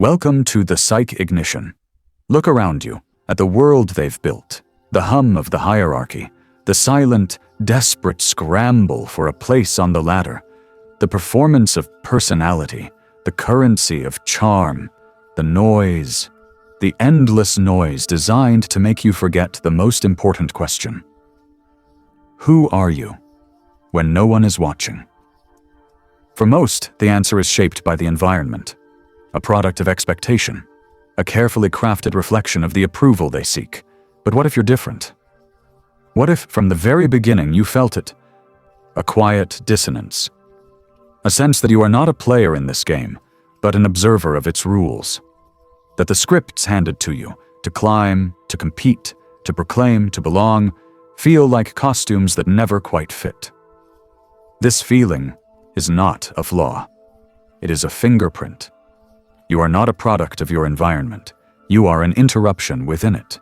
Welcome to the Psych Ignition. Look around you, at the world they've built, the hum of the hierarchy, the silent, desperate scramble for a place on the ladder, the performance of personality, the currency of charm, the noise, the endless noise designed to make you forget the most important question. Who are you when no one is watching? For most, the answer is shaped by the environment, a product of expectation, a carefully crafted reflection of the approval they seek. But what if you're different? What if, from the very beginning, you felt it? A quiet dissonance. A sense that you are not a player in this game, but an observer of its rules. That the scripts handed to you, to climb, to compete, to proclaim, to belong, feel like costumes that never quite fit. This feeling is not a flaw. It is a fingerprint. You are not a product of your environment. You are an interruption within it.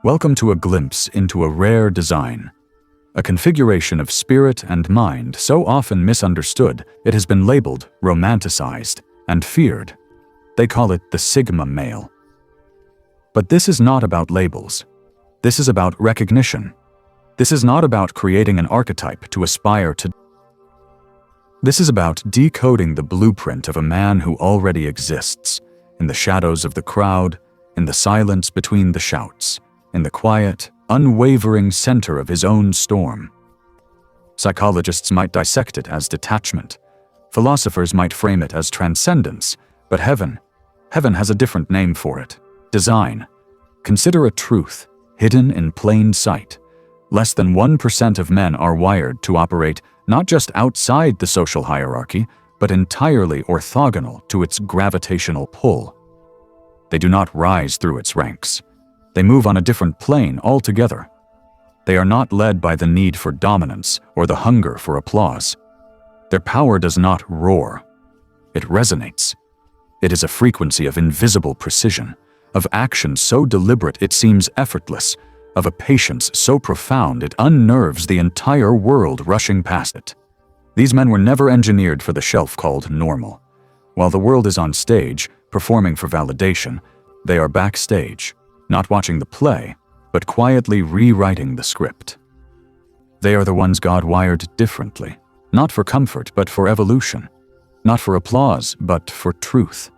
Welcome to a glimpse into a rare design, a configuration of spirit and mind so often misunderstood it has been labeled, romanticized, and feared. They call it the Sigma male. But this is not about labels. This is about recognition. This is not about creating an archetype to aspire to. This is about decoding the blueprint of a man who already exists, in the shadows of the crowd, in the silence between the shouts, in the quiet, unwavering center of his own storm. Psychologists might dissect it as detachment. Philosophers might frame it as transcendence, but heaven has a different name for it: design. Consider a truth, hidden in plain sight. Less than 1% of men are wired to operate not just outside the social hierarchy, but entirely orthogonal to its gravitational pull. They do not rise through its ranks. They move on a different plane altogether. They are not led by the need for dominance or the hunger for applause. Their power does not roar. It resonates. It is a frequency of invisible precision, of action so deliberate it seems effortless, of a patience so profound it unnerves the entire world rushing past it. These men were never engineered for the shelf called normal. While the world is on stage, performing for validation, they are backstage, not watching the play, but quietly rewriting the script. They are the ones God wired differently, not for comfort, but for evolution, not for applause, but for truth.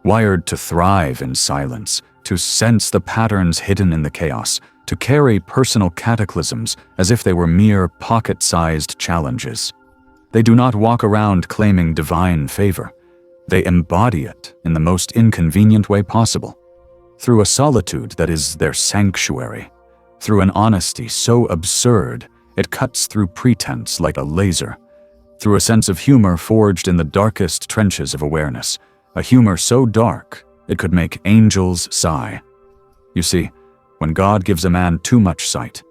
Wired to thrive in silence, to sense the patterns hidden in the chaos, to carry personal cataclysms as if they were mere pocket-sized challenges. They do not walk around claiming divine favor. They embody it in the most inconvenient way possible, through a solitude that is their sanctuary, through an honesty so absurd it cuts through pretense like a laser, through a sense of humor forged in the darkest trenches of awareness, a humor so dark it could make angels sigh. You see, when God gives a man too much sight,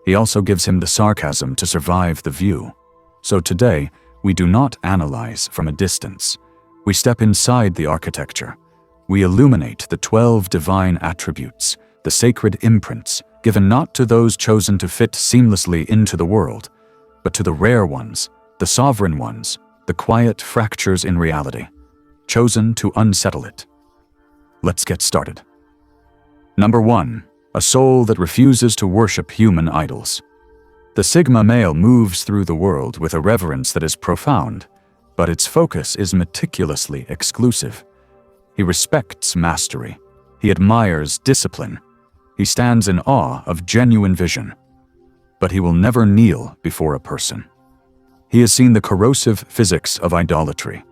he also gives him the sarcasm to survive the view. So today, we do not analyze from a distance. We step inside the architecture. We illuminate the 12 divine attributes, the sacred imprints, given not to those chosen to fit seamlessly into the world, but to the rare ones, the sovereign ones, the quiet fractures in reality, chosen to unsettle it. Let's get started. Number 1. A soul that refuses to worship human idols. The Sigma male moves through the world with a reverence that is profound, but its focus is meticulously exclusive. He respects mastery. He admires discipline. He stands in awe of genuine vision. But he will never kneel before a person. He has seen the corrosive physics of idolatry,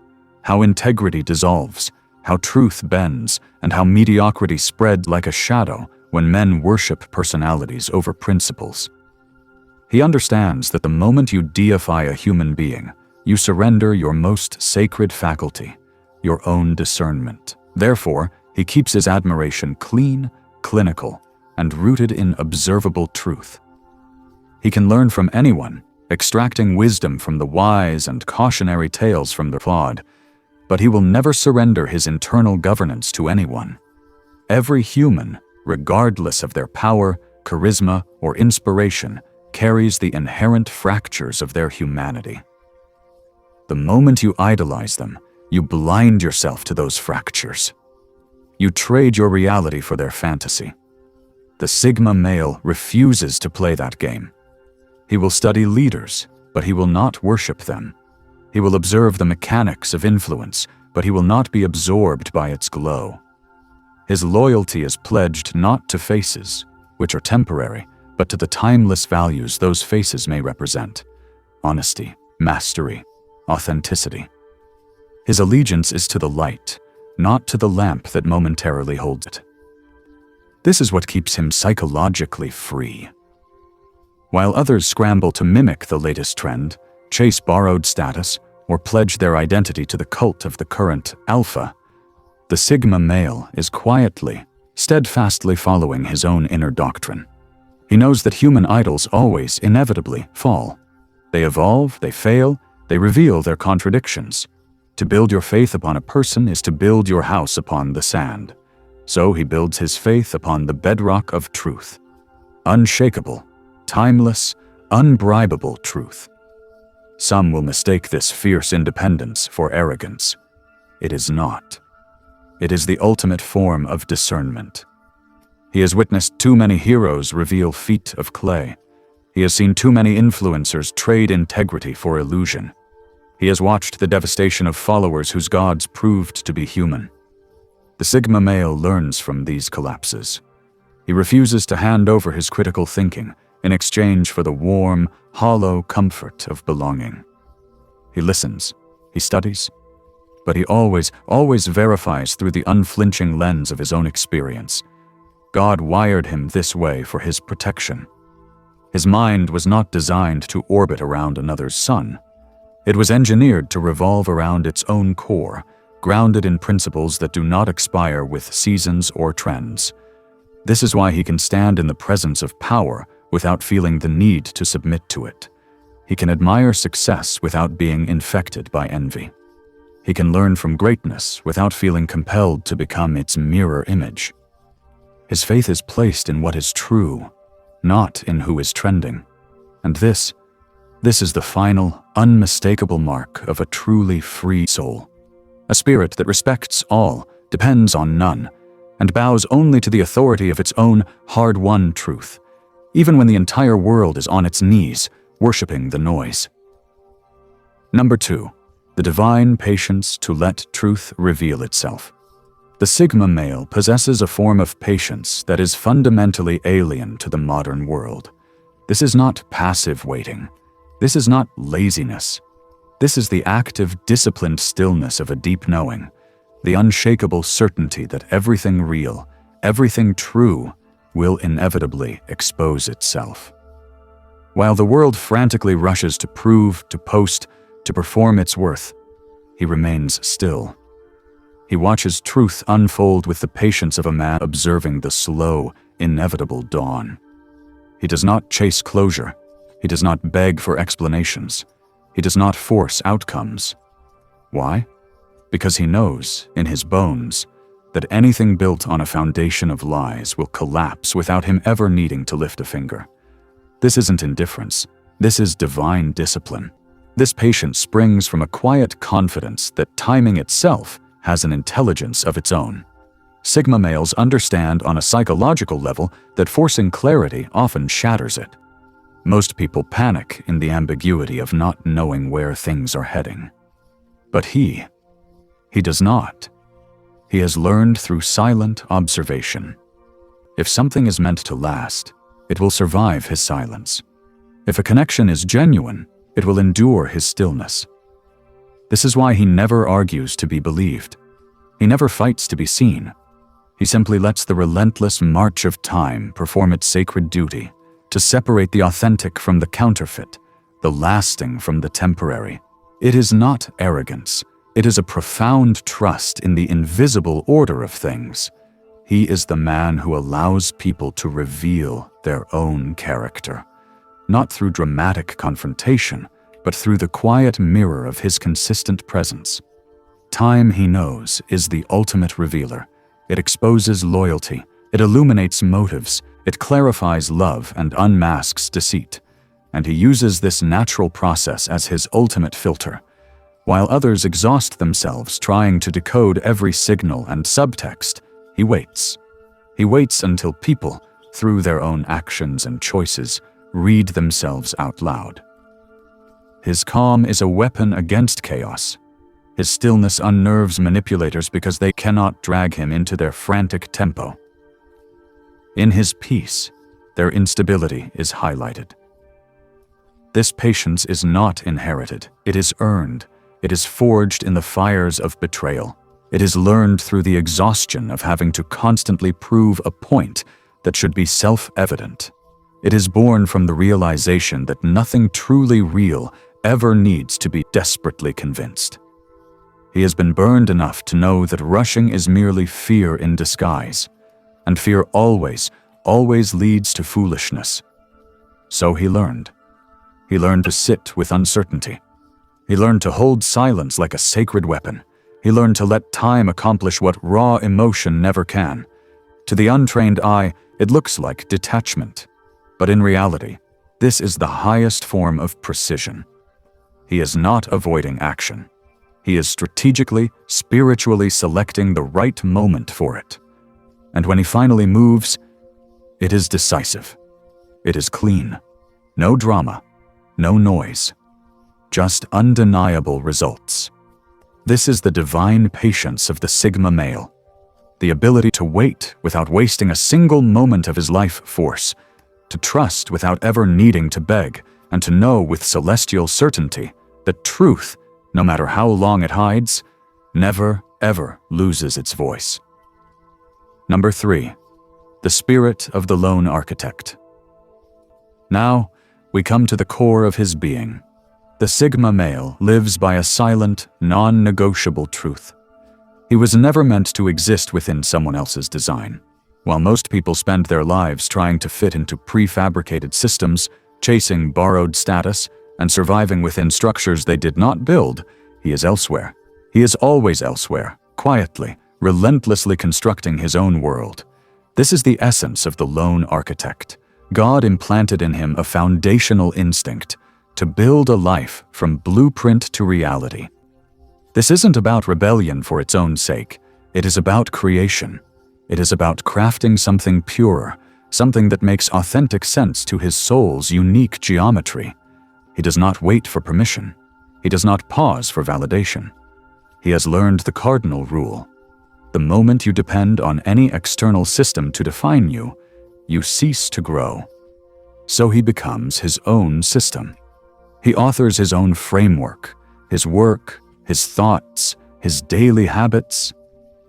how integrity dissolves, how truth bends, and how mediocrity spreads like a shadow when men worship personalities over principles. He understands that the moment you deify a human being, you surrender your most sacred faculty, your own discernment. Therefore, he keeps his admiration clean, clinical, and rooted in observable truth. He can learn from anyone, extracting wisdom from the wise and cautionary tales from the flawed, but he will never surrender his internal governance to anyone. Every human, regardless of their power, charisma, or inspiration, carries the inherent fractures of their humanity. The moment you idolize them, you blind yourself to those fractures. You trade your reality for their fantasy. The Sigma male refuses to play that game. He will study leaders, but he will not worship them. He will observe the mechanics of influence, but he will not be absorbed by its glow. His loyalty is pledged not to faces, which are temporary, but to the timeless values those faces may represent: honesty, mastery, authenticity. His allegiance is to the light, not to the lamp that momentarily holds it. This is what keeps him psychologically free. While others scramble to mimic the latest trend, chase borrowed status, or pledge their identity to the cult of the current alpha, the Sigma male is quietly, steadfastly following his own inner doctrine. He knows that human idols always, inevitably, fall. They evolve, they fail, they reveal their contradictions. To build your faith upon a person is to build your house upon the sand. So he builds his faith upon the bedrock of truth. Unshakable, timeless, unbribable truth. Some will mistake this fierce independence for arrogance. It is not. It is the ultimate form of discernment. He has witnessed too many heroes reveal feet of clay. He has seen too many influencers trade integrity for illusion. He has watched the devastation of followers whose gods proved to be human. The Sigma male learns from these collapses. He refuses to hand over his critical thinking in exchange for the warm, hollow comfort of belonging. He listens, he studies, but he always verifies through the unflinching lens of his own experience. God wired him this way for his protection. His mind was not designed to orbit around another's sun. It was engineered to revolve around its own core, grounded in principles that do not expire with seasons or trends. This is why he can stand in the presence of power without feeling the need to submit to it. He can admire success without being infected by envy. He can learn from greatness without feeling compelled to become its mirror image. His faith is placed in what is true, not in who is trending. And this is the final, unmistakable mark of a truly free soul. A spirit that respects all, depends on none, and bows only to the authority of its own hard-won truth, even when the entire world is on its knees, worshipping the noise. Number 2, the divine patience to let truth reveal itself. The Sigma male possesses a form of patience that is fundamentally alien to the modern world. This is not passive waiting. This is not laziness. This is the active, disciplined stillness of a deep knowing, the unshakable certainty that everything real, everything true, will inevitably expose itself. While the world frantically rushes to prove, to post, to perform its worth, he remains still. He watches truth unfold with the patience of a man observing the slow, inevitable dawn. He does not chase closure. He does not beg for explanations. He does not force outcomes. Why? Because he knows, in his bones, that anything built on a foundation of lies will collapse without him ever needing to lift a finger. This isn't indifference. This is divine discipline. This patience springs from a quiet confidence that timing itself has an intelligence of its own. Sigma males understand on a psychological level that forcing clarity often shatters it. Most people panic in the ambiguity of not knowing where things are heading. But he does not. He has learned through silent observation. If something is meant to last, it will survive his silence. If a connection is genuine, it will endure his stillness. This is why he never argues to be believed. He never fights to be seen. He simply lets the relentless march of time perform its sacred duty to separate the authentic from the counterfeit, the lasting from the temporary. It is not arrogance. It is a profound trust in the invisible order of things. He is the man who allows people to reveal their own character, not through dramatic confrontation, but through the quiet mirror of his consistent presence. Time, he knows, is the ultimate revealer. It exposes loyalty, it illuminates motives, it clarifies love and unmasks deceit. And he uses this natural process as his ultimate filter. While others exhaust themselves trying to decode every signal and subtext, He waits. He waits until people, through their own actions and choices, read themselves out loud. His calm is a weapon against chaos. His stillness unnerves manipulators because they cannot drag him into their frantic tempo. In his peace, their instability is highlighted. This patience is not inherited. It is earned. It is forged in the fires of betrayal. It is learned through the exhaustion of having to constantly prove a point that should be self-evident. It is born from the realization that nothing truly real ever needs to be desperately convinced. He has been burned enough to know that rushing is merely fear in disguise, and fear always leads to foolishness. So he learned. He learned to sit with uncertainty. He learned to hold silence like a sacred weapon. He learned to let time accomplish what raw emotion never can. To the untrained eye, it looks like detachment. But in reality, this is the highest form of precision. He is not avoiding action. He is strategically, spiritually selecting the right moment for it. And when he finally moves, it is decisive. It is clean. No drama, no noise. Just undeniable results. This is the divine patience of the Sigma male. The ability to wait without wasting a single moment of his life force, to trust without ever needing to beg, and to know with celestial certainty that truth, no matter how long it hides, never, ever loses its voice. Number 3. The spirit of the lone architect. Now, we come to the core of his being. The Sigma male lives by a silent, non-negotiable truth. He was never meant to exist within someone else's design. While most people spend their lives trying to fit into prefabricated systems, chasing borrowed status, and surviving within structures they did not build, he is elsewhere. He is always elsewhere, quietly, relentlessly constructing his own world. This is the essence of the lone architect. God implanted in him a foundational instinct to build a life from blueprint to reality. This isn't about rebellion for its own sake. It is about creation. It is about crafting something purer, something that makes authentic sense to his soul's unique geometry. He does not wait for permission. He does not pause for validation. He has learned the cardinal rule. The moment you depend on any external system to define you, you cease to grow. So he becomes his own system. He authors his own framework, his work, his thoughts, his daily habits.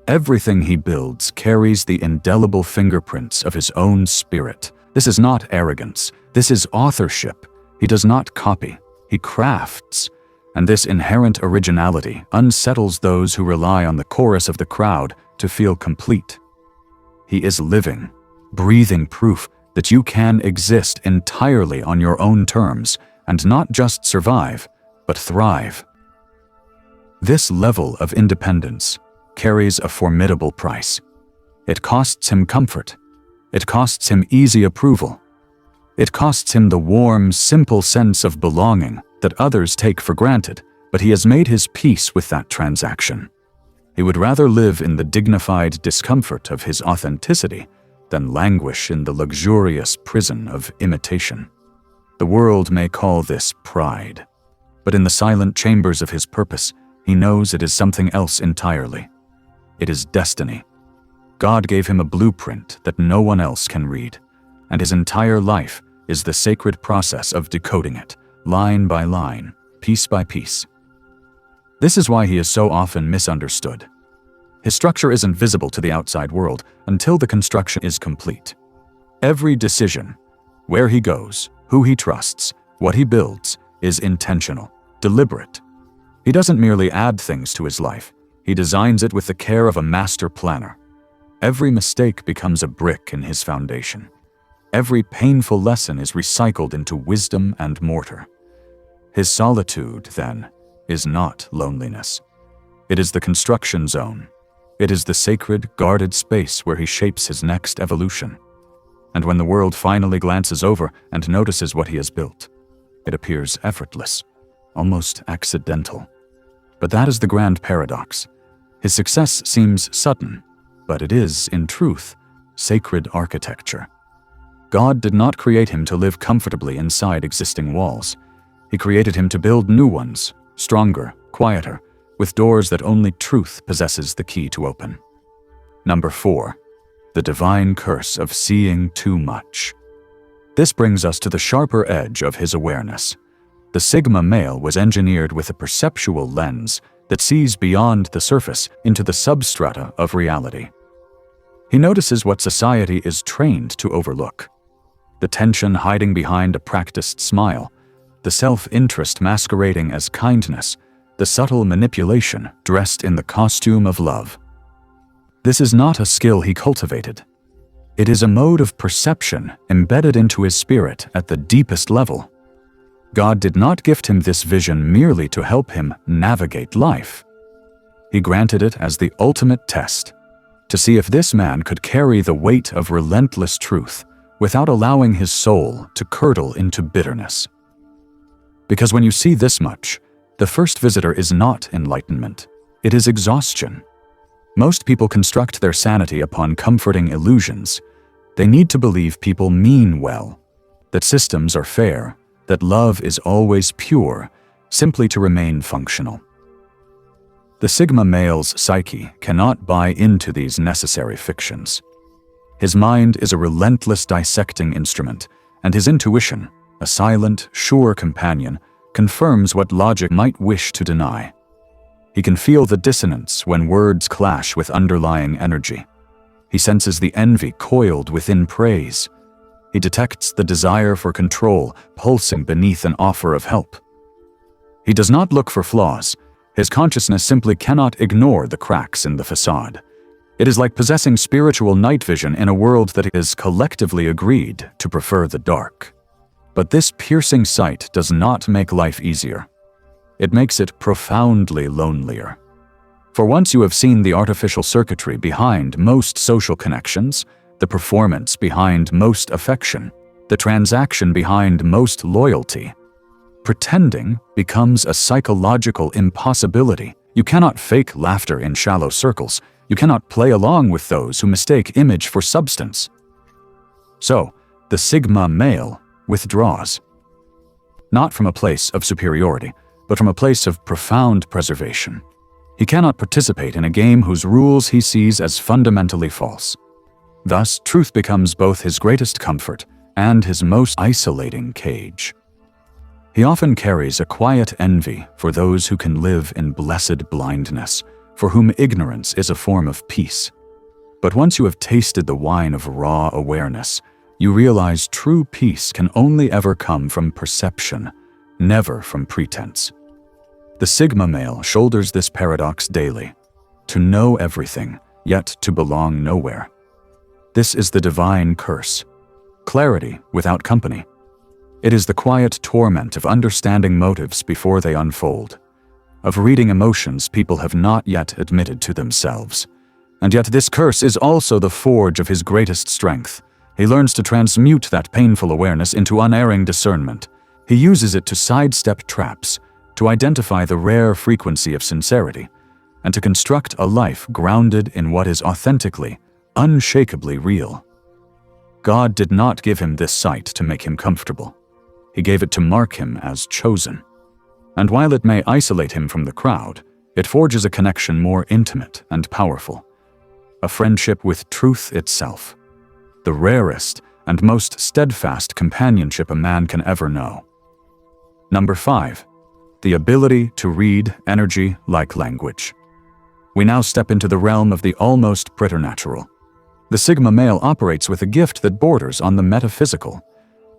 Everything he builds carries the indelible fingerprints of his own spirit. This is not arrogance. This is authorship. He does not copy. He crafts. And this inherent originality unsettles those who rely on the chorus of the crowd to feel complete. He is living, breathing proof that you can exist entirely on your own terms and not just survive, but thrive. This level of independence carries a formidable price. It costs him comfort. It costs him easy approval. It costs him the warm, simple sense of belonging that others take for granted, but he has made his peace with that transaction. He would rather live in the dignified discomfort of his authenticity than languish in the luxurious prison of imitation. The world may call this pride, but in the silent chambers of his purpose, he knows it is something else entirely. It is destiny. God gave him a blueprint that no one else can read, and his entire life is the sacred process of decoding it, line by line, piece by piece. This is why he is so often misunderstood. His structure isn't visible to the outside world until the construction is complete. Every decision, where he goes, who he trusts, what he builds, is intentional, deliberate. He doesn't merely add things to his life. He designs it with the care of a master planner. Every mistake becomes a brick in his foundation. Every painful lesson is recycled into wisdom and mortar. His solitude, then, is not loneliness. It is the construction zone. It is the sacred, guarded space where he shapes his next evolution. And when the world finally glances over and notices what he has built, it appears effortless, almost accidental. But that is the grand paradox. His success seems sudden, but it is, in truth, sacred architecture. God did not create him to live comfortably inside existing walls. He created him to build new ones, stronger, quieter, with doors that only truth possesses the key to open. Number 4. The divine curse of seeing too much. This brings us to the sharper edge of his awareness. The Sigma male was engineered with a perceptual lens that sees beyond the surface into the substrata of reality. He notices what society is trained to overlook: the tension hiding behind a practiced smile, the self-interest masquerading as kindness, the subtle manipulation dressed in the costume of love. This is not a skill he cultivated. It is a mode of perception embedded into his spirit at the deepest level. God did not gift him this vision merely to help him navigate life. He granted it as the ultimate test, to see if this man could carry the weight of relentless truth without allowing his soul to curdle into bitterness. Because when you see this much, the first visitor is not enlightenment, it is exhaustion. Most people construct their sanity upon comforting illusions. They need to believe people mean well, that systems are fair, that love is always pure, simply to remain functional. The Sigma male's psyche cannot buy into these necessary fictions. His mind is a relentless dissecting instrument, and his intuition, a silent, sure companion, confirms what logic might wish to deny. He can feel the dissonance when words clash with underlying energy. He senses the envy coiled within praise. He detects the desire for control pulsing beneath an offer of help. He does not look for flaws. His consciousness simply cannot ignore the cracks in the facade. It is like possessing spiritual night vision in a world that is collectively agreed to prefer the dark. But this piercing sight does not make life easier. It makes it profoundly lonelier. For once you have seen the artificial circuitry behind most social connections, the performance behind most affection, the transaction behind most loyalty, pretending becomes a psychological impossibility. You cannot fake laughter in shallow circles. You cannot play along with those who mistake image for substance. So, the Sigma male withdraws. Not from a place of superiority, but from a place of profound preservation. He cannot participate in a game whose rules he sees as fundamentally false. Thus, truth becomes both his greatest comfort and his most isolating cage. He often carries a quiet envy for those who can live in blessed blindness, for whom ignorance is a form of peace. But once you have tasted the wine of raw awareness, you realize true peace can only ever come from perception, never from pretense. The Sigma male shoulders this paradox daily: to know everything, yet to belong nowhere. This is the divine curse: clarity without company. It is the quiet torment of understanding motives before they unfold, of reading emotions people have not yet admitted to themselves. And yet this curse is also the forge of his greatest strength. He learns to transmute that painful awareness into unerring discernment. He uses it to sidestep traps, to identify the rare frequency of sincerity, and to construct a life grounded in what is authentically, unshakably real. God did not give him this sight to make him comfortable. He gave it to mark him as chosen. And while it may isolate him from the crowd, it forges a connection more intimate and powerful, a friendship with truth itself, the rarest and most steadfast companionship a man can ever know. Number 5. The ability to read energy like language. We now step into the realm of the almost preternatural. The Sigma male operates with a gift that borders on the metaphysical,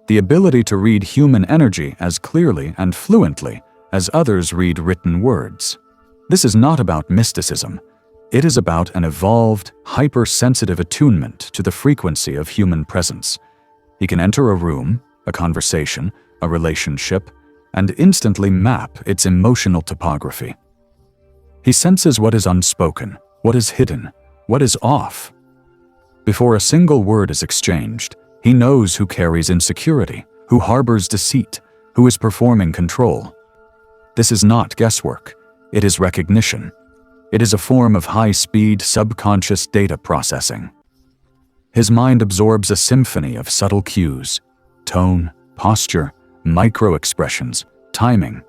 the ability to read human energy as clearly and fluently as others read written words. This is not about mysticism. It is about an evolved, hypersensitive attunement to the frequency of human presence. He can enter a room, a conversation, a relationship, and instantly map its emotional topography. He senses what is unspoken, what is hidden, what is off. Before a single word is exchanged, he knows who carries insecurity, who harbors deceit, who is performing control. This is not guesswork, it is recognition. It is a form of high-speed subconscious data processing. His mind absorbs a symphony of subtle cues, tone, posture, micro-expressions, timing,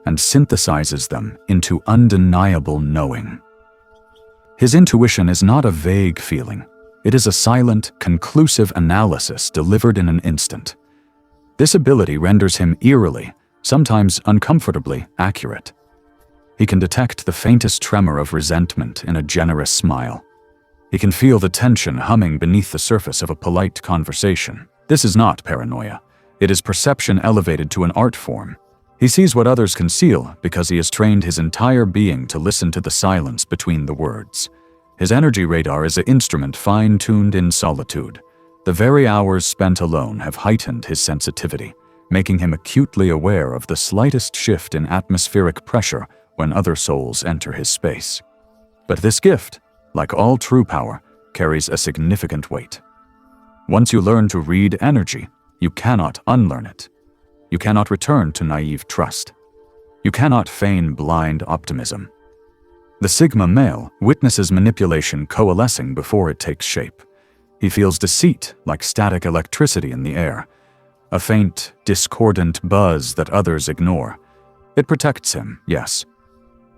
and synthesizes them into undeniable knowing. His intuition is not a vague feeling. It is a silent, conclusive analysis delivered in an instant. This ability renders him eerily, sometimes uncomfortably, accurate. He can detect the faintest tremor of resentment in a generous smile. He can feel the tension humming beneath the surface of a polite conversation. This is not paranoia. It is perception elevated to an art form. He sees what others conceal because he has trained his entire being to listen to the silence between the words. His energy radar is an instrument fine-tuned in solitude. The very hours spent alone have heightened his sensitivity, making him acutely aware of the slightest shift in atmospheric pressure when other souls enter his space. But this gift, like all true power, carries a significant weight. Once you learn to read energy, you cannot unlearn it. You cannot return to naive trust. You cannot feign blind optimism. The Sigma male witnesses manipulation coalescing before it takes shape. He feels deceit like static electricity in the air, a faint, discordant buzz that others ignore. It protects him, yes,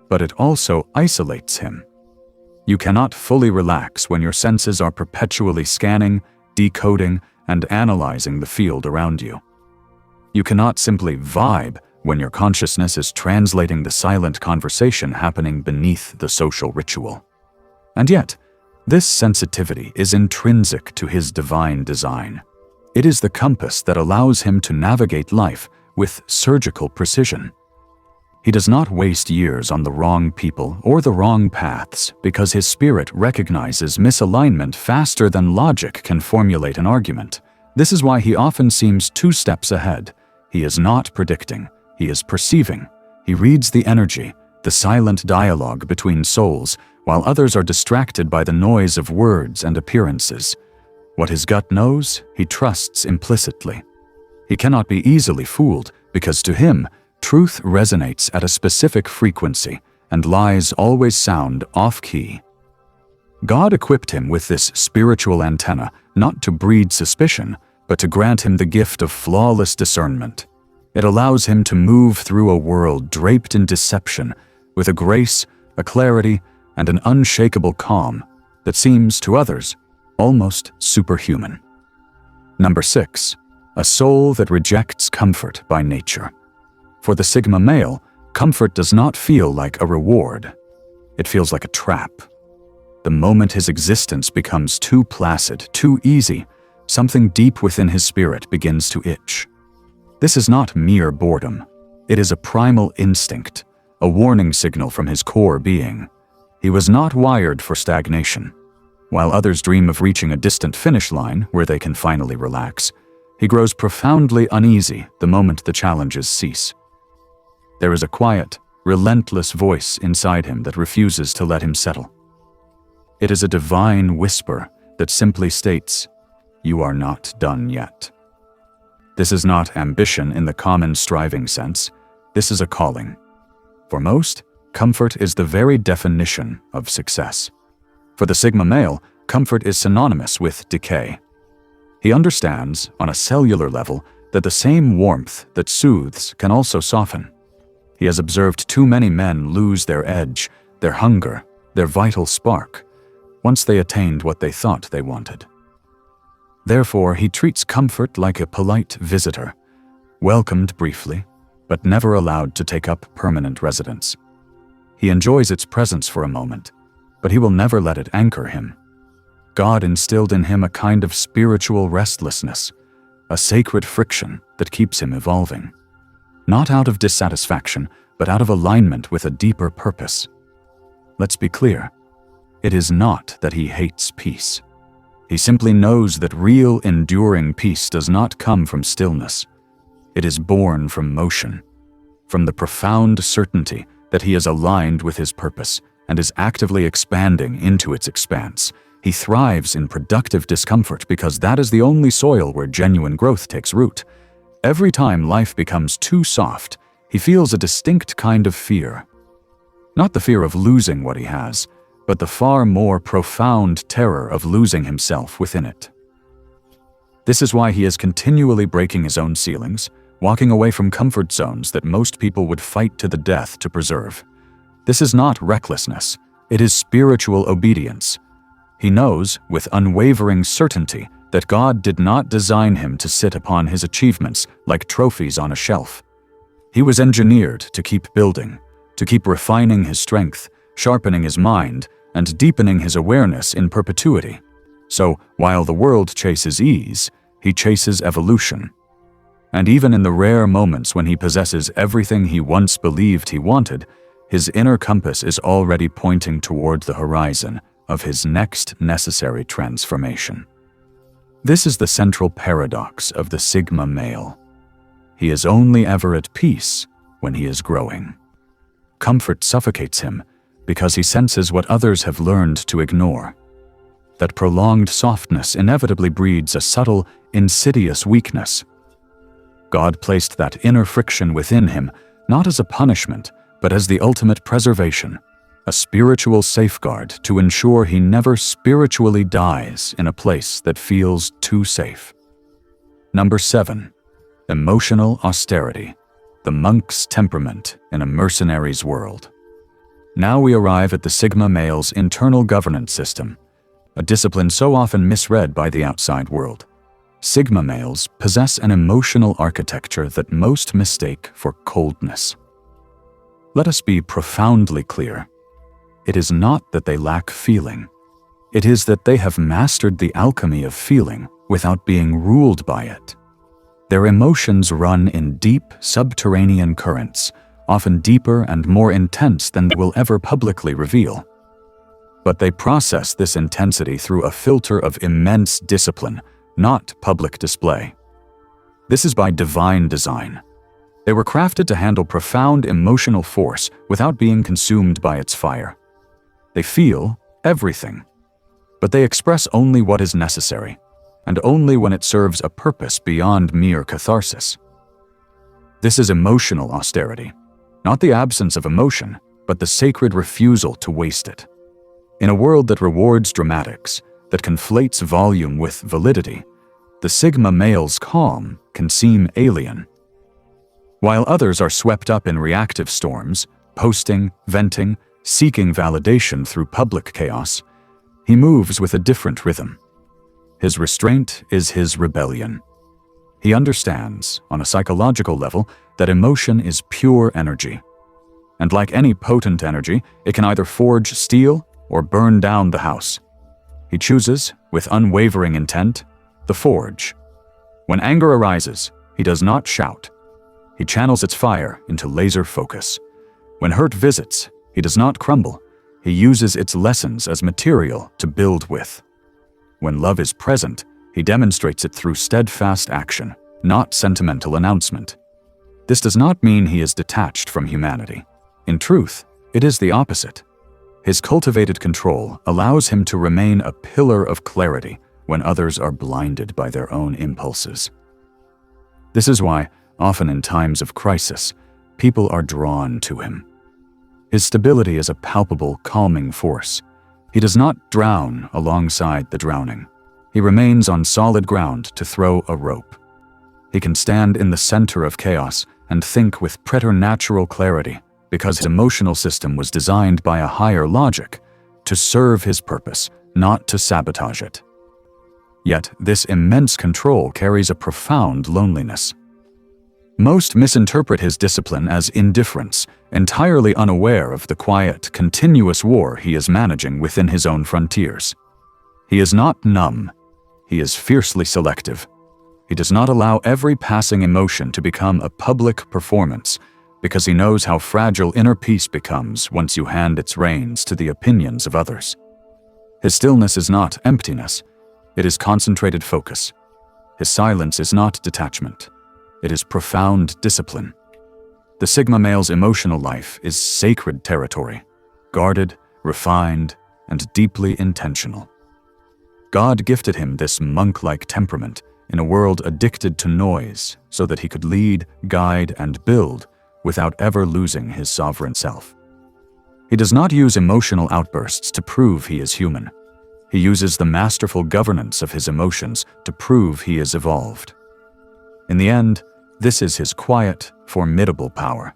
but it also isolates him. You cannot fully relax when your senses are perpetually scanning, decoding, and analyzing the field around you. You cannot simply vibe when your consciousness is translating the silent conversation happening beneath the social ritual. And yet, this sensitivity is intrinsic to his divine design. It is the compass that allows him to navigate life with surgical precision. He does not waste years on the wrong people or the wrong paths because his spirit recognizes misalignment faster than logic can formulate an argument. This is why he often seems 2 steps ahead. He is not predicting, he is perceiving. He reads the energy, the silent dialogue between souls, while others are distracted by the noise of words and appearances. What his gut knows, he trusts implicitly. He cannot be easily fooled because to him, truth resonates at a specific frequency and lies always sound off-key. God equipped him with this spiritual antenna not to breed suspicion, but to grant him the gift of flawless discernment. It allows him to move through a world draped in deception with a grace, a clarity, and an unshakable calm that seems to others almost superhuman. Number 6, a soul that rejects comfort by nature. For the Sigma male, comfort does not feel like a reward. It feels like a trap. The moment his existence becomes too placid, too easy, something deep within his spirit begins to itch. This is not mere boredom. It is a primal instinct, a warning signal from his core being. He was not wired for stagnation. While others dream of reaching a distant finish line where they can finally relax, he grows profoundly uneasy the moment the challenges cease. There is a quiet, relentless voice inside him that refuses to let him settle. It is a divine whisper that simply states, "You are not done yet." This is not ambition in the common striving sense. This is a calling. For most, comfort is the very definition of success. For the Sigma male, comfort is synonymous with decay. He understands, on a cellular level, that the same warmth that soothes can also soften. He has observed too many men lose their edge, their hunger, their vital spark, once they attained what they thought they wanted. Therefore, he treats comfort like a polite visitor, welcomed briefly, but never allowed to take up permanent residence. He enjoys its presence for a moment, but he will never let it anchor him. God instilled in him a kind of spiritual restlessness, a sacred friction that keeps him evolving. Not out of dissatisfaction, but out of alignment with a deeper purpose. Let's be clear. It is not that he hates peace. He simply knows that real, enduring peace does not come from stillness. It is born from motion, from the profound certainty that he is aligned with his purpose and is actively expanding into its expanse. He thrives in productive discomfort because that is the only soil where genuine growth takes root. Every time life becomes too soft, he feels a distinct kind of fear. Not the fear of losing what he has, but the far more profound terror of losing himself within it. This is why he is continually breaking his own ceilings, walking away from comfort zones that most people would fight to the death to preserve. This is not recklessness, it is spiritual obedience. He knows, with unwavering certainty, that God did not design him to sit upon his achievements like trophies on a shelf. He was engineered to keep building, to keep refining his strength, sharpening his mind, and deepening his awareness in perpetuity. So, while the world chases ease, he chases evolution. And even in the rare moments when he possesses everything he once believed he wanted, his inner compass is already pointing toward the horizon of his next necessary transformation. This is the central paradox of the Sigma male. He is only ever at peace when he is growing. Comfort suffocates him because he senses what others have learned to ignore. That prolonged softness inevitably breeds a subtle, insidious weakness. God placed that inner friction within him not as a punishment, but as the ultimate preservation, a spiritual safeguard to ensure he never spiritually dies in a place that feels too safe. Number 7. Emotional austerity, the monk's temperament in a mercenary's world. Now we arrive at the Sigma male's internal governance system, a discipline so often misread by the outside world. Sigma males possess an emotional architecture that most mistake for coldness. Let us be profoundly clear. It is not that they lack feeling. It is that they have mastered the alchemy of feeling without being ruled by it. Their emotions run in deep, subterranean currents, often deeper and more intense than they will ever publicly reveal. But they process this intensity through a filter of immense discipline, not public display. This is by divine design. They were crafted to handle profound emotional force without being consumed by its fire. They feel everything, but they express only what is necessary, and only when it serves a purpose beyond mere catharsis. This is emotional austerity, not the absence of emotion, but the sacred refusal to waste it. In a world that rewards dramatics, that conflates volume with validity, the Sigma male's calm can seem alien. While others are swept up in reactive storms, posting, venting, seeking validation through public chaos, he moves with a different rhythm. His restraint is his rebellion. He understands, on a psychological level, that emotion is pure energy. And like any potent energy, it can either forge steel or burn down the house. He chooses, with unwavering intent, the forge. When anger arises, he does not shout. He channels its fire into laser focus. When hurt visits, he does not crumble. He uses its lessons as material to build with. When love is present, he demonstrates it through steadfast action, not sentimental announcement. This does not mean he is detached from humanity. In truth, it is the opposite. His cultivated control allows him to remain a pillar of clarity when others are blinded by their own impulses. This is why, often in times of crisis, people are drawn to him. His stability is a palpable, calming force. He does not drown alongside the drowning. He remains on solid ground to throw a rope. He can stand in the center of chaos and think with preternatural clarity because his emotional system was designed by a higher logic to serve his purpose, not to sabotage it. Yet this immense control carries a profound loneliness. Most misinterpret his discipline as indifference, entirely unaware of the quiet, continuous war he is managing within his own frontiers. He is not numb. He is fiercely selective. He does not allow every passing emotion to become a public performance, because he knows how fragile inner peace becomes once you hand its reins to the opinions of others. His stillness is not emptiness. It is concentrated focus. His silence is not detachment. It is profound discipline. The Sigma male's emotional life is sacred territory, guarded, refined, and deeply intentional. God gifted him this monk-like temperament in a world addicted to noise so that he could lead, guide, and build without ever losing his sovereign self. He does not use emotional outbursts to prove he is human. He uses the masterful governance of his emotions to prove he is evolved. In the end, this is his quiet, formidable power.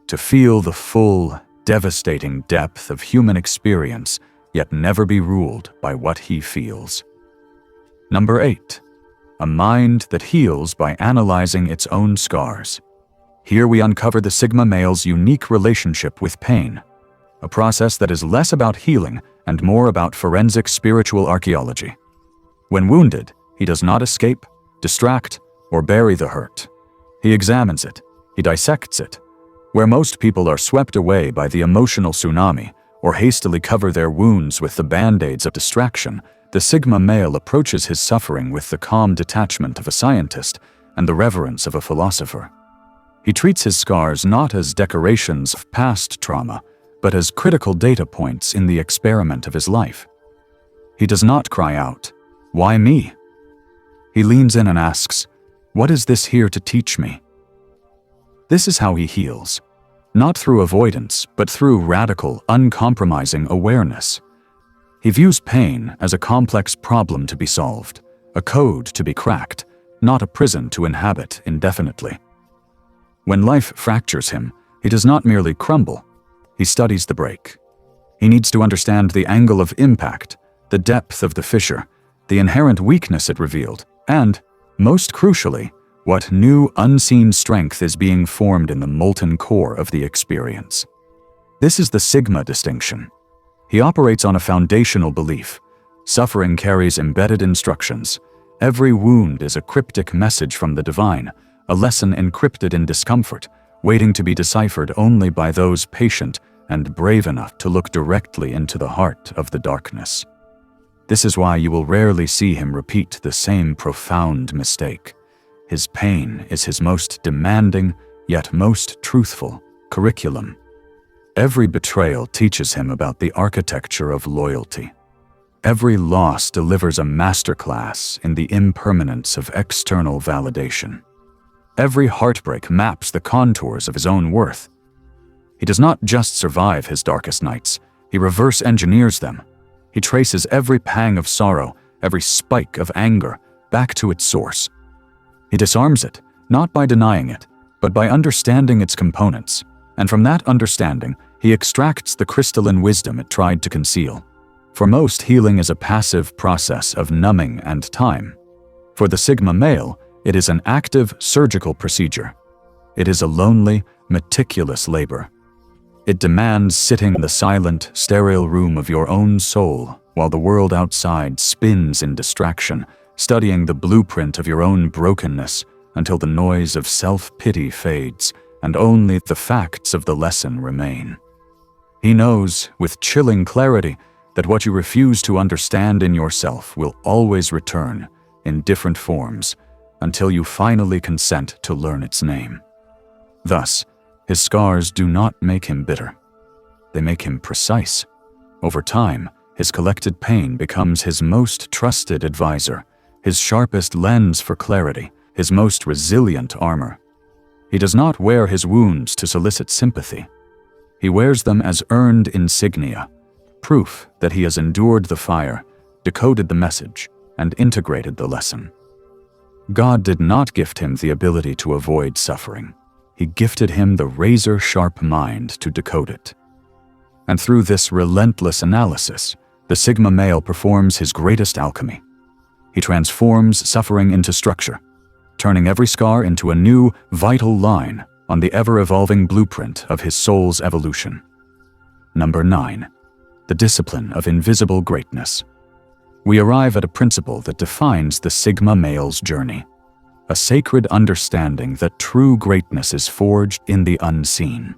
To feel the full, devastating depth of human experience, yet never be ruled by what he feels. Number 8. A mind that heals by analyzing its own scars. Here we uncover the Sigma male's unique relationship with pain, a process that is less about healing and more about forensic spiritual archaeology. When wounded, he does not escape, distract, or bury the hurt. He examines it, he dissects it. Where most people are swept away by the emotional tsunami or hastily cover their wounds with the band-aids of distraction, the Sigma male approaches his suffering with the calm detachment of a scientist and the reverence of a philosopher. He treats his scars not as decorations of past trauma, but as critical data points in the experiment of his life. He does not cry out, "Why me?" He leans in and asks, "What is this here to teach me?" This is how he heals, not through avoidance, but through radical, uncompromising awareness. He views pain as a complex problem to be solved, a code to be cracked, not a prison to inhabit indefinitely. When life fractures him, he does not merely crumble, he studies the break. He needs to understand the angle of impact, the depth of the fissure, the inherent weakness it revealed, and, most crucially, what new unseen strength is being formed in the molten core of the experience. This is the Sigma distinction. He operates on a foundational belief. Suffering carries embedded instructions. Every wound is a cryptic message from the divine, a lesson encrypted in discomfort, waiting to be deciphered only by those patient and brave enough to look directly into the heart of the darkness. This is why you will rarely see him repeat the same profound mistake. His pain is his most demanding, yet most truthful, curriculum. Every betrayal teaches him about the architecture of loyalty. Every loss delivers a masterclass in the impermanence of external validation. Every heartbreak maps the contours of his own worth. He does not just survive his darkest nights, he reverse engineers them. He traces every pang of sorrow, every spike of anger, back to its source. He disarms it, not by denying it, but by understanding its components, and from that understanding, he extracts the crystalline wisdom it tried to conceal. For most, healing is a passive process of numbing and time. For the Sigma male, it is an active surgical procedure. It is a lonely, meticulous labor. It demands sitting in the silent, sterile room of your own soul while the world outside spins in distraction, studying the blueprint of your own brokenness until the noise of self-pity fades and only the facts of the lesson remain. He knows, with chilling clarity, that what you refuse to understand in yourself will always return in different forms until you finally consent to learn its name. Thus, his scars do not make him bitter. They make him precise. Over time, his collected pain becomes his most trusted advisor, his sharpest lens for clarity, his most resilient armor. He does not wear his wounds to solicit sympathy. He wears them as earned insignia, proof that he has endured the fire, decoded the message, and integrated the lesson. God did not gift him the ability to avoid suffering. He gifted him the razor-sharp mind to decode it. And through this relentless analysis, the Sigma male performs his greatest alchemy. He transforms suffering into structure, turning every scar into a new, vital line on the ever-evolving blueprint of his soul's evolution. Number 9. The discipline of invisible greatness. We arrive at a principle that defines the Sigma male's journey, a sacred understanding that true greatness is forged in the unseen.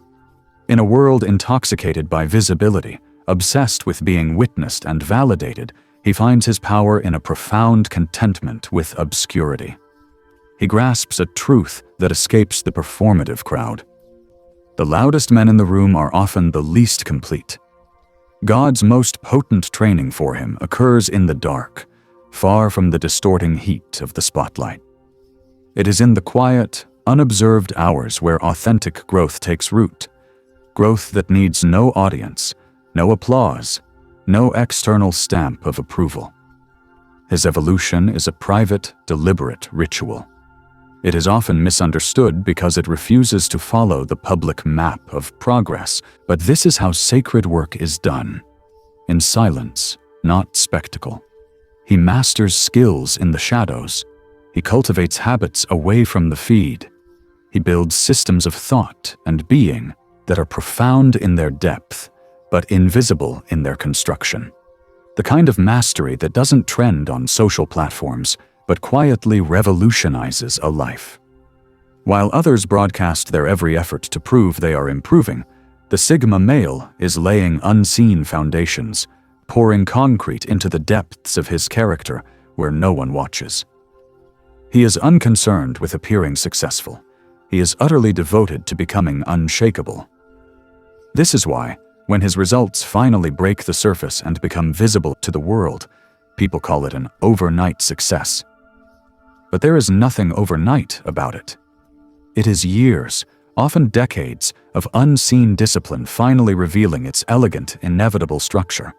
In a world intoxicated by visibility, obsessed with being witnessed and validated, he finds his power in a profound contentment with obscurity. He grasps a truth that escapes the performative crowd. The loudest men in the room are often the least complete. God's most potent training for him occurs in the dark, far from the distorting heat of the spotlight. It is in the quiet, unobserved hours where authentic growth takes root. growth that needs no audience, no applause, no external stamp of approval. His evolution is a private, deliberate ritual. It is often misunderstood because it refuses to follow the public map of progress, but this is how sacred work is done. In silence, not spectacle. He masters skills in the shadows. He cultivates habits away from the feed. He builds systems of thought and being that are profound in their depth, but invisible in their construction. The kind of mastery that doesn't trend on social platforms, but quietly revolutionizes a life. While others broadcast their every effort to prove they are improving, the Sigma male is laying unseen foundations, pouring concrete into the depths of his character where no one watches. He is unconcerned with appearing successful. He is utterly devoted to becoming unshakable. This is why, when his results finally break the surface and become visible to the world, people call it an overnight success. But there is nothing overnight about it. It is years, often decades, of unseen discipline finally revealing its elegant, inevitable structure.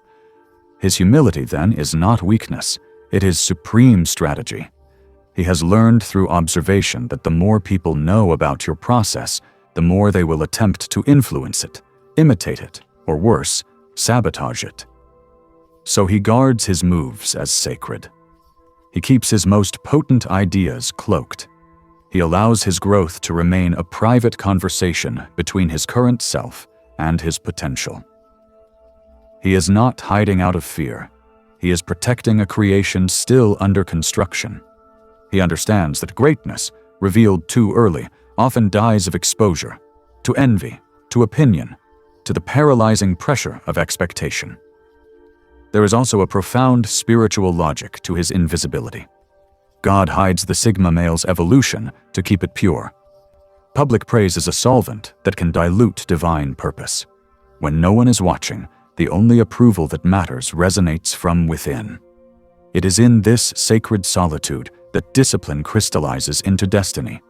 His humility, then, is not weakness. It is supreme strategy. He has learned through observation that the more people know about your process, the more they will attempt to influence it, imitate it, or worse, sabotage it. So he guards his moves as sacred. He keeps his most potent ideas cloaked. He allows his growth to remain a private conversation between his current self and his potential. He is not hiding out of fear. He is protecting a creation still under construction. He understands that greatness, revealed too early, often dies of exposure, to envy, to opinion, to the paralyzing pressure of expectation. There is also a profound spiritual logic to his invisibility. God hides the Sigma male's evolution to keep it pure. Public praise is a solvent that can dilute divine purpose. When no one is watching, the only approval that matters resonates from within. It is in this sacred solitude that discipline crystallizes into destiny.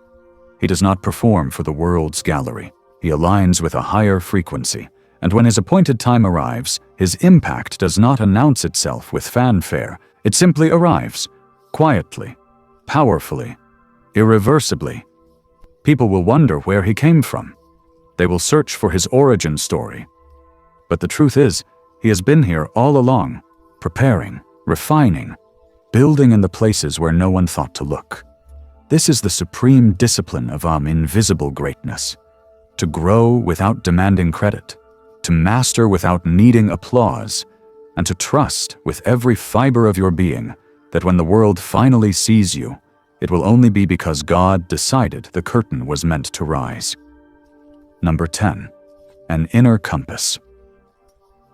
He does not perform for the world's gallery. He aligns with a higher frequency, and when his appointed time arrives, his impact does not announce itself with fanfare. It simply arrives, quietly, powerfully, irreversibly. People will wonder where he came from. They will search for his origin story. But the truth is, he has been here all along, preparing, refining, building in the places where no one thought to look. This is the supreme discipline of invisible greatness. To grow without demanding credit, to master without needing applause, and to trust with every fiber of your being that when the world finally sees you, it will only be because God decided the curtain was meant to rise. Number 10. An inner compass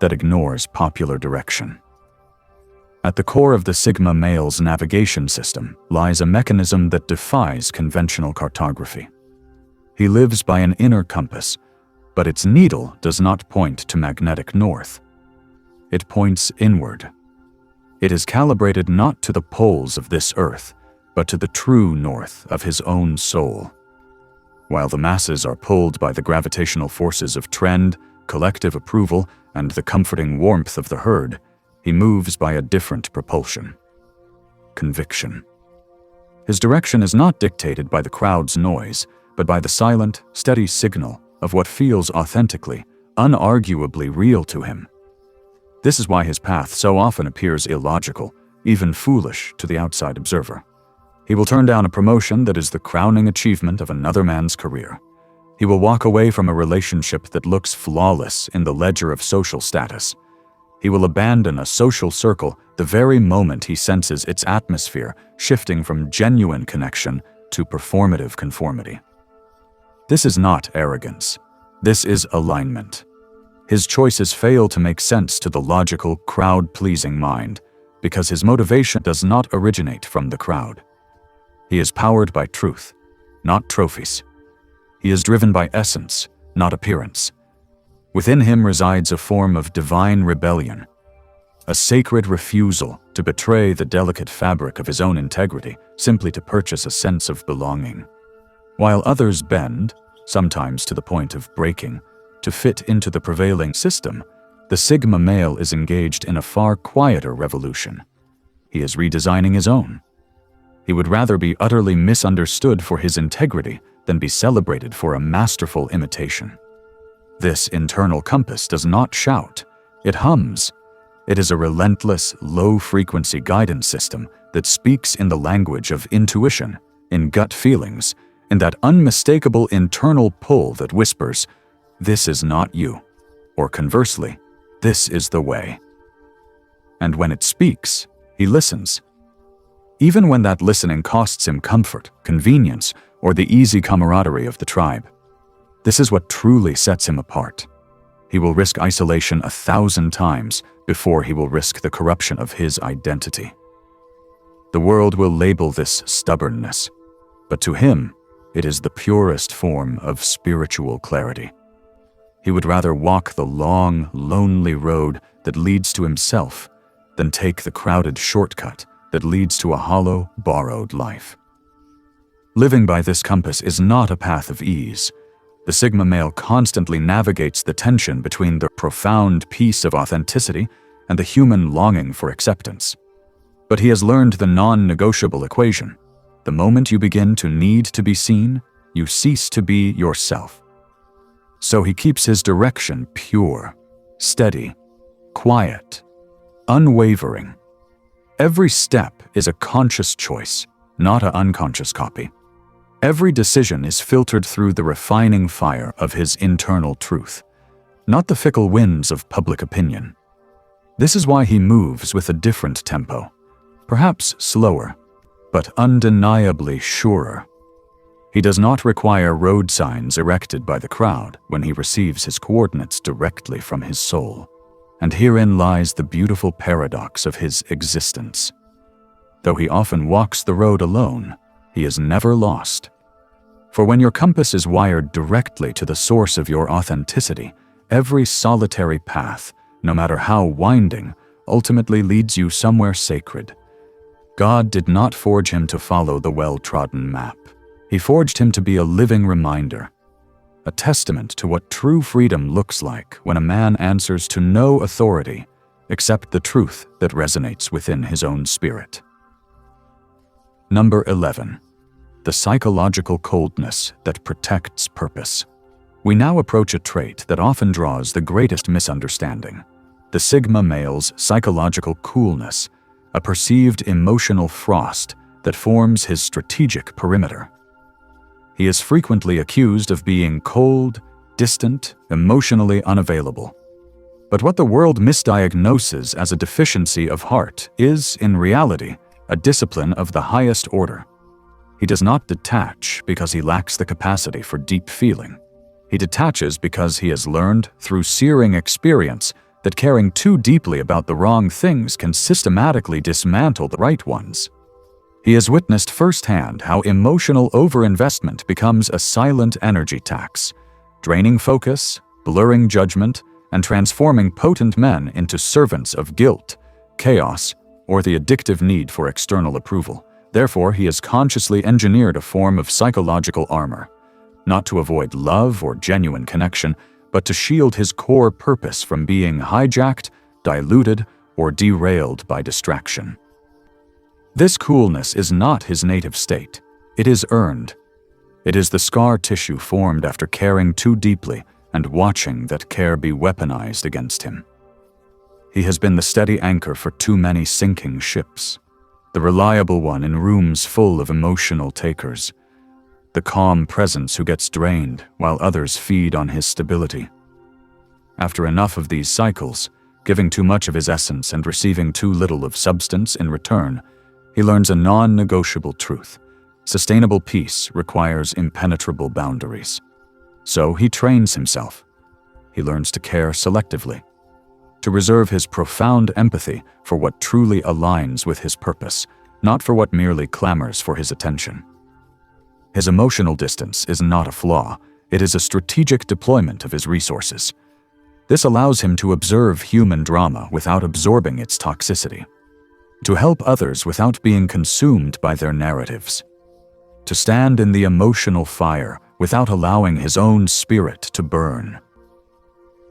that ignores popular direction. At the core of the Sigma male's navigation system lies a mechanism that defies conventional cartography. He lives by an inner compass, but its needle does not point to magnetic north. It points inward. It is calibrated not to the poles of this earth, but to the true north of his own soul. While the masses are pulled by the gravitational forces of trend, collective approval, and the comforting warmth of the herd, he moves by a different propulsion: conviction. His direction is not dictated by the crowd's noise, but by the silent, steady signal of what feels authentically, unarguably real to him. This is why his path so often appears illogical, even foolish to the outside observer. He will turn down a promotion that is the crowning achievement of another man's career. He will walk away from a relationship that looks flawless in the ledger of social status. He will abandon a social circle the very moment he senses its atmosphere shifting from genuine connection to performative conformity. This is not arrogance. This is alignment. His choices fail to make sense to the logical, crowd-pleasing mind because his motivation does not originate from the crowd. He is powered by truth, not trophies. He is driven by essence, not appearance. Within him resides a form of divine rebellion, a sacred refusal to betray the delicate fabric of his own integrity simply to purchase a sense of belonging. While others bend, sometimes to the point of breaking, to fit into the prevailing system, the Sigma male is engaged in a far quieter revolution. He is redesigning his own. He would rather be utterly misunderstood for his integrity than be celebrated for a masterful imitation. This internal compass does not shout, it hums. It is a relentless, low-frequency guidance system that speaks in the language of intuition, in gut feelings, in that unmistakable internal pull that whispers, "This is not you," or conversely, "This is the way." And when it speaks, he listens. Even when that listening costs him comfort, convenience, or the easy camaraderie of the tribe. This is what truly sets him apart. He will risk isolation 1,000 times before he will risk the corruption of his identity. The world will label this stubbornness, but to him, it is the purest form of spiritual clarity. He would rather walk the long, lonely road that leads to himself than take the crowded shortcut that leads to a hollow, borrowed life. Living by this compass is not a path of ease. The Sigma male constantly navigates the tension between the profound peace of authenticity and the human longing for acceptance. But he has learned the non-negotiable equation. The moment you begin to need to be seen, you cease to be yourself. So he keeps his direction pure, steady, quiet, unwavering. Every step is a conscious choice, not an unconscious copy. Every decision is filtered through the refining fire of his internal truth, not the fickle winds of public opinion. This is why he moves with a different tempo, perhaps slower, but undeniably surer. He does not require road signs erected by the crowd when he receives his coordinates directly from his soul. And herein lies the beautiful paradox of his existence. Though he often walks the road alone, he is never lost. For when your compass is wired directly to the source of your authenticity, every solitary path, no matter how winding, ultimately leads you somewhere sacred. God did not forge him to follow the well-trodden map. He forged him to be a living reminder, a testament to what true freedom looks like when a man answers to no authority except the truth that resonates within his own spirit. Number 11. The psychological coldness that protects purpose. We now approach a trait that often draws the greatest misunderstanding: the Sigma male's psychological coolness, a perceived emotional frost that forms his strategic perimeter. He is frequently accused of being cold, distant, emotionally unavailable. But what the world misdiagnoses as a deficiency of heart is, in reality, a discipline of the highest order. He does not detach because he lacks the capacity for deep feeling. He detaches because he has learned, through searing experience, that caring too deeply about the wrong things can systematically dismantle the right ones. He has witnessed firsthand how emotional overinvestment becomes a silent energy tax, draining focus, blurring judgment, and transforming potent men into servants of guilt, chaos, or the addictive need for external approval. Therefore, he has consciously engineered a form of psychological armor, not to avoid love or genuine connection, but to shield his core purpose from being hijacked, diluted, or derailed by distraction. This coolness is not his native state. It is earned. It is the scar tissue formed after caring too deeply and watching that care be weaponized against him. He has been the steady anchor for too many sinking ships, the reliable one in rooms full of emotional takers, the calm presence who gets drained while others feed on his stability. After enough of these cycles, giving too much of his essence and receiving too little of substance in return, he learns a non-negotiable truth. Sustainable peace requires impenetrable boundaries. So he trains himself. He learns to care selectively, to reserve his profound empathy for what truly aligns with his purpose, not for what merely clamors for his attention. His emotional distance is not a flaw, it is a strategic deployment of his resources. This allows him to observe human drama without absorbing its toxicity, to help others without being consumed by their narratives, to stand in the emotional fire without allowing his own spirit to burn.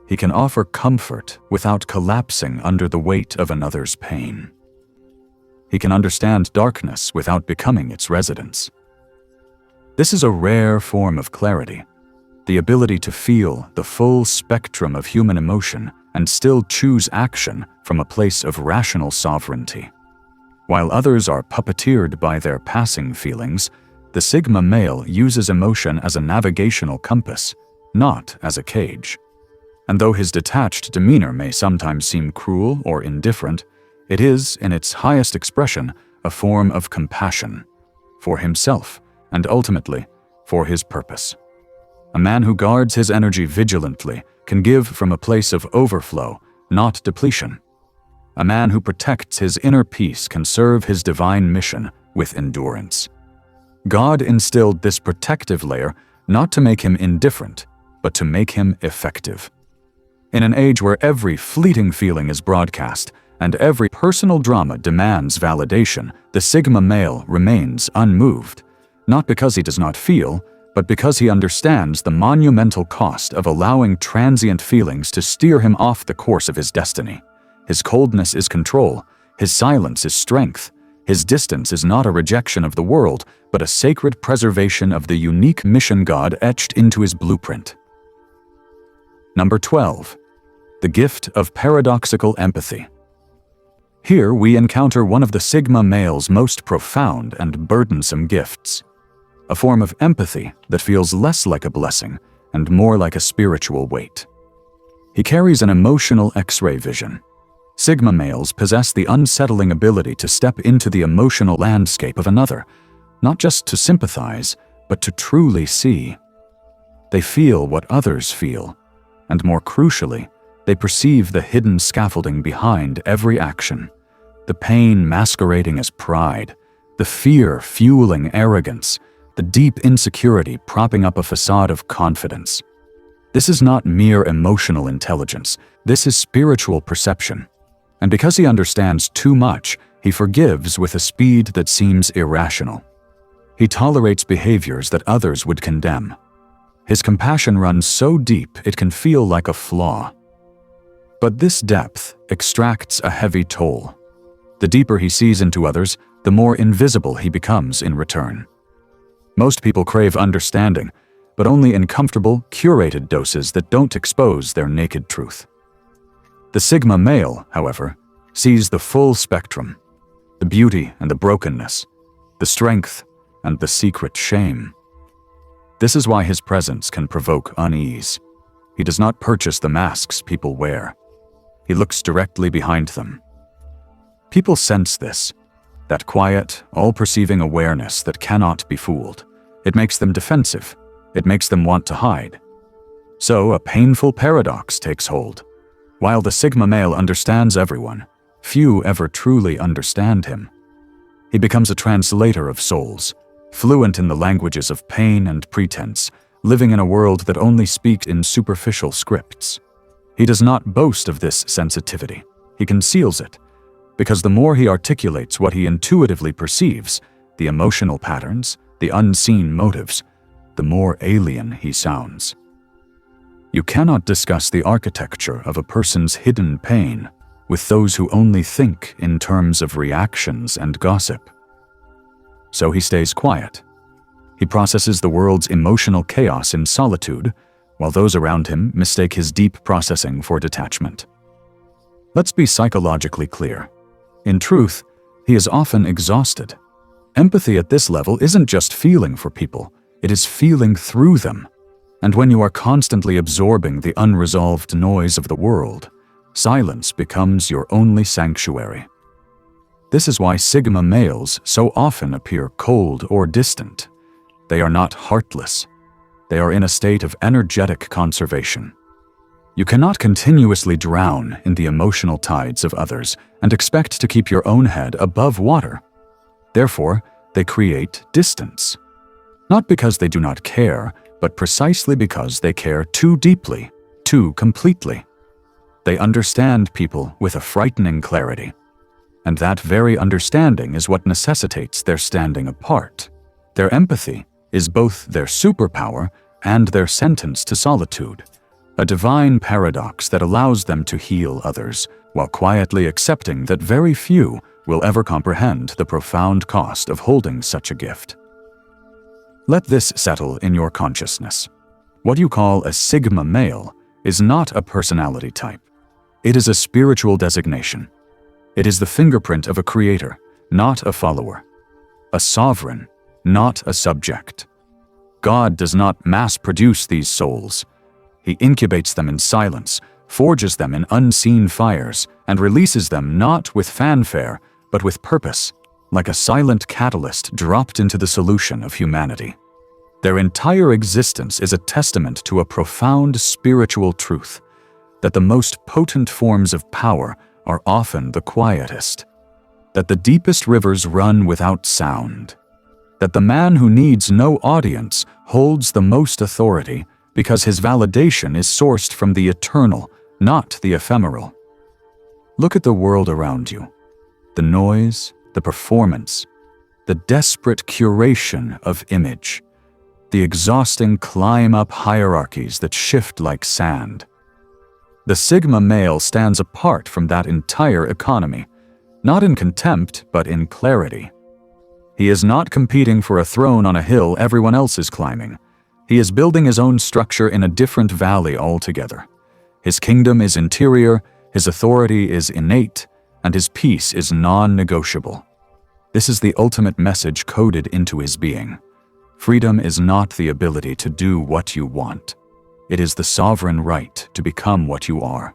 He can offer comfort without collapsing under the weight of another's pain. He can understand darkness without becoming its residence. This is a rare form of clarity, the ability to feel the full spectrum of human emotion and still choose action from a place of rational sovereignty. While others are puppeteered by their passing feelings, the Sigma male uses emotion as a navigational compass, not as a cage. And though his detached demeanor may sometimes seem cruel or indifferent, it is, in its highest expression, a form of compassion for himself and ultimately for his purpose. A man who guards his energy vigilantly can give from a place of overflow, not depletion. A man who protects his inner peace can serve his divine mission with endurance. God instilled this protective layer not to make him indifferent, but to make him effective. In an age where every fleeting feeling is broadcast and every personal drama demands validation, the Sigma male remains unmoved, not because he does not feel, but because he understands the monumental cost of allowing transient feelings to steer him off the course of his destiny. His coldness is control, his silence is strength, his distance is not a rejection of the world, but a sacred preservation of the unique mission God etched into his blueprint. Number 12. The gift of paradoxical empathy. Here we encounter one of the Sigma male's most profound and burdensome gifts, a form of empathy that feels less like a blessing and more like a spiritual weight. He carries an emotional X-ray vision. Sigma males possess the unsettling ability to step into the emotional landscape of another, not just to sympathize, but to truly see. They feel what others feel, and more crucially, they perceive the hidden scaffolding behind every action, the pain masquerading as pride, the fear fueling arrogance, the deep insecurity propping up a facade of confidence. This is not mere emotional intelligence, this is spiritual perception. And because he understands too much, he forgives with a speed that seems irrational. He tolerates behaviors that others would condemn. His compassion runs so deep it can feel like a flaw. But this depth extracts a heavy toll. The deeper he sees into others, the more invisible he becomes in return. Most people crave understanding, but only in comfortable, curated doses that don't expose their naked truth. The Sigma male, however, sees the full spectrum, the beauty and the brokenness, the strength and the secret shame. This is why his presence can provoke unease. He does not purchase the masks people wear. He looks directly behind them. People sense this, that quiet, all-perceiving awareness that cannot be fooled. It makes them defensive. It makes them want to hide. So a painful paradox takes hold. While the Sigma male understands everyone, few ever truly understand him. He becomes a translator of souls, fluent in the languages of pain and pretense, living in a world that only speaks in superficial scripts. He does not boast of this sensitivity. He conceals it, because the more he articulates what he intuitively perceives, the emotional patterns, the unseen motives, the more alien he sounds. You cannot discuss the architecture of a person's hidden pain with those who only think in terms of reactions and gossip. So he stays quiet. He processes the world's emotional chaos in solitude, while those around him mistake his deep processing for detachment. Let's be psychologically clear. In truth, he is often exhausted. Empathy at this level isn't just feeling for people, it is feeling through them. And when you are constantly absorbing the unresolved noise of the world, silence becomes your only sanctuary. This is why Sigma males so often appear cold or distant. They are not heartless. They are in a state of energetic conservation. You cannot continuously drown in the emotional tides of others and expect to keep your own head above water. Therefore, they create distance. Not because they do not care, but precisely because they care too deeply, too completely. They understand people with a frightening clarity. And that very understanding is what necessitates their standing apart. Their empathy is both their superpower and their sentence to solitude, a divine paradox that allows them to heal others, while quietly accepting that very few will ever comprehend the profound cost of holding such a gift. Let this settle in your consciousness. What you call a sigma male is not a personality type. It is a spiritual designation. It is the fingerprint of a creator, not a follower. A sovereign, not a subject. God does not mass-produce these souls. He incubates them in silence, forges them in unseen fires, and releases them not with fanfare, but with purpose, like a silent catalyst dropped into the solution of humanity. Their entire existence is a testament to a profound spiritual truth, that the most potent forms of power are often the quietest, that the deepest rivers run without sound, that the man who needs no audience holds the most authority because his validation is sourced from the eternal, not the ephemeral. Look at the world around you. The noise, the performance, the desperate curation of image, the exhausting climb-up hierarchies that shift like sand. The Sigma male stands apart from that entire economy, not in contempt, but in clarity. He is not competing for a throne on a hill everyone else is climbing. He is building his own structure in a different valley altogether. His kingdom is interior, his authority is innate, and his peace is non-negotiable. This is the ultimate message coded into his being. Freedom is not the ability to do what you want. It is the sovereign right to become what you are,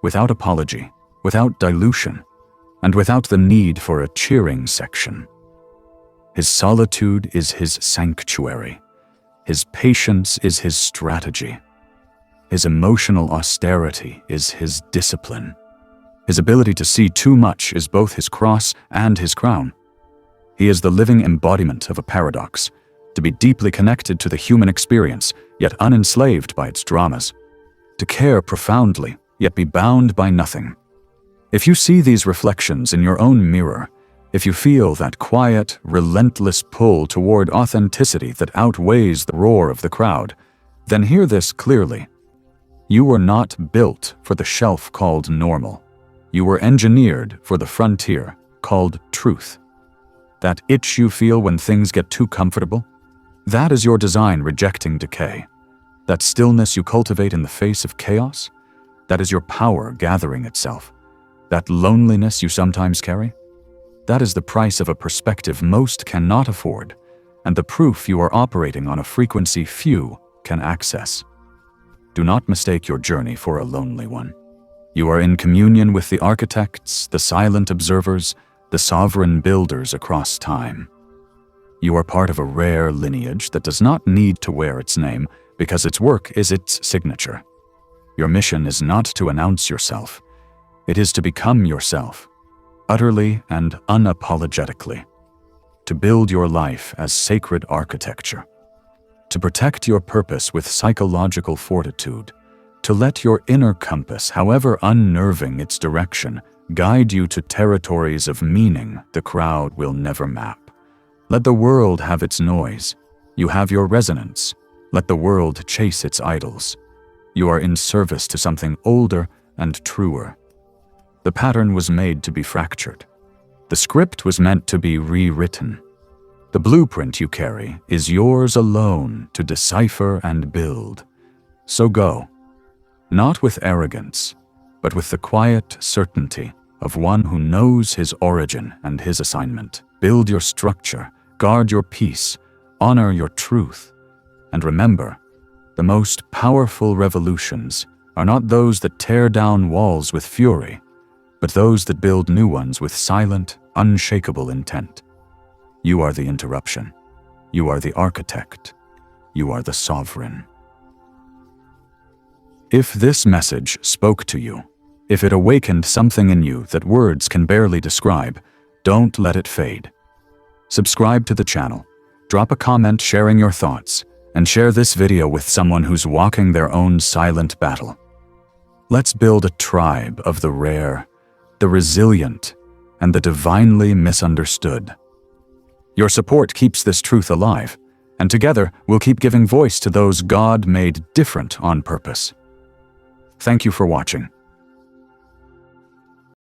without apology, without dilution, and without the need for a cheering section. His solitude is his sanctuary. His patience is his strategy. His emotional austerity is his discipline. His ability to see too much is both his cross and his crown. He is the living embodiment of a paradox, to be deeply connected to the human experience, yet unenslaved by its dramas. To care profoundly, yet be bound by nothing. If you see these reflections in your own mirror, if you feel that quiet, relentless pull toward authenticity that outweighs the roar of the crowd, then hear this clearly. You were not built for the shelf called normal. You were engineered for the frontier called truth. That itch you feel when things get too comfortable? That is your design rejecting decay. That stillness you cultivate in the face of chaos? That is your power gathering itself. That loneliness you sometimes carry? That is the price of a perspective most cannot afford, and the proof you are operating on a frequency few can access. Do not mistake your journey for a lonely one. You are in communion with the architects, the silent observers, the sovereign builders across time. You are part of a rare lineage that does not need to wear its name because its work is its signature. Your mission is not to announce yourself. It is to become yourself, utterly and unapologetically. To build your life as sacred architecture. To protect your purpose with psychological fortitude. To let your inner compass, however unnerving its direction, guide you to territories of meaning the crowd will never map. Let the world have its noise. You have your resonance. Let the world chase its idols. You are in service to something older and truer. The pattern was made to be fractured. The script was meant to be rewritten. The blueprint you carry is yours alone to decipher and build. So go, not with arrogance, but with the quiet certainty of one who knows his origin and his assignment. Build your structure, guard your peace, honor your truth, and remember, the most powerful revolutions are not those that tear down walls with fury, but those that build new ones with silent, unshakable intent. You are the interruption. You are the architect. You are the sovereign. If this message spoke to you, if it awakened something in you that words can barely describe, don't let it fade. Subscribe to the channel, drop a comment sharing your thoughts, and share this video with someone who's walking their own silent battle. Let's build a tribe of the rare, the resilient, and the divinely misunderstood. Your support keeps this truth alive, and together we'll keep giving voice to those God made different on purpose. Thank you for watching.